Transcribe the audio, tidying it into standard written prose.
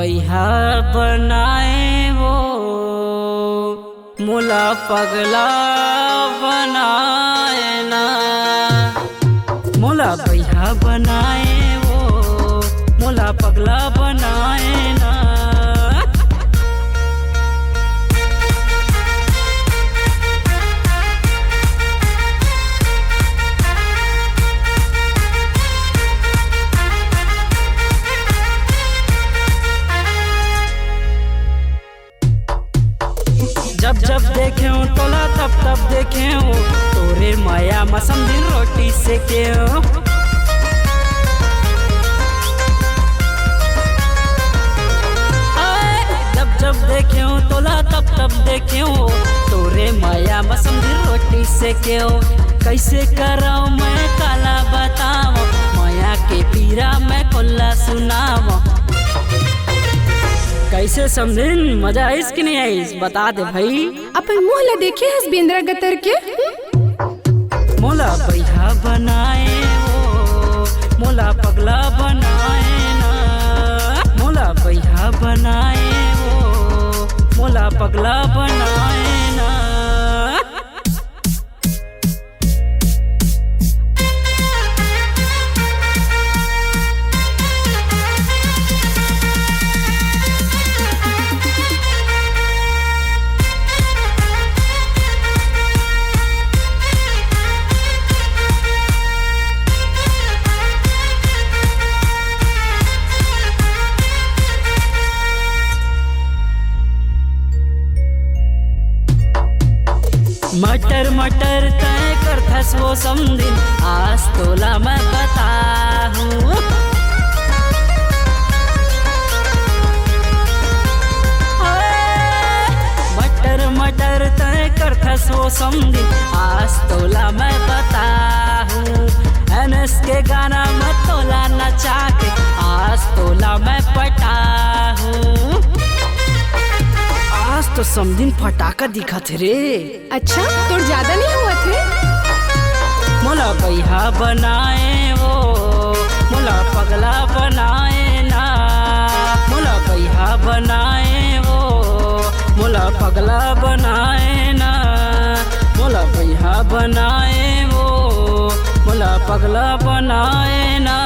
बैहा बनाए वो मोला पगला बनाए ना, मोला बैहा बनाए वो मोला पगला बनाए ना। जब जब देखे तोला तब तब देखे तोरे माया मसम दिन रोटी से के जब जब देखे तोला तब तब देखे तोरे माया मसम दिन रोटी से के कैसे कराओ मैं काला बताओ माया के पीरा मैं कोल्ला सुनाओ। कैसे समझिन मजा आइस कि नहीं आइस बता दे भाई। अपन मुँह ला देखे हस बिंद्रा गतर के मोला बैहा बनाए वो मोला पगला बनाए ना, मोला बैहा बनाए वो मोला पगला बनाए ना। मटर मटर तय करथस वो समदिन आज तोला मैं बताहूँ। मटर मटर तय करथस वो समदिन आज तोला मैं बताहूँ। एनएस के गाना में तोला नचा के आज तोला मैं पटाहूँ। आज तो समदिन फटाका दिखा थे रे। अच्छा तोर ज्यादा नहीं हुआ थे। मोला बैहा बनाए वो मोला पगला बनाए ना, मोला बैहा बनाए वो मोला पगला बनाए ना, मोला बैहा बनाए वो मोला पगला बनाए ना।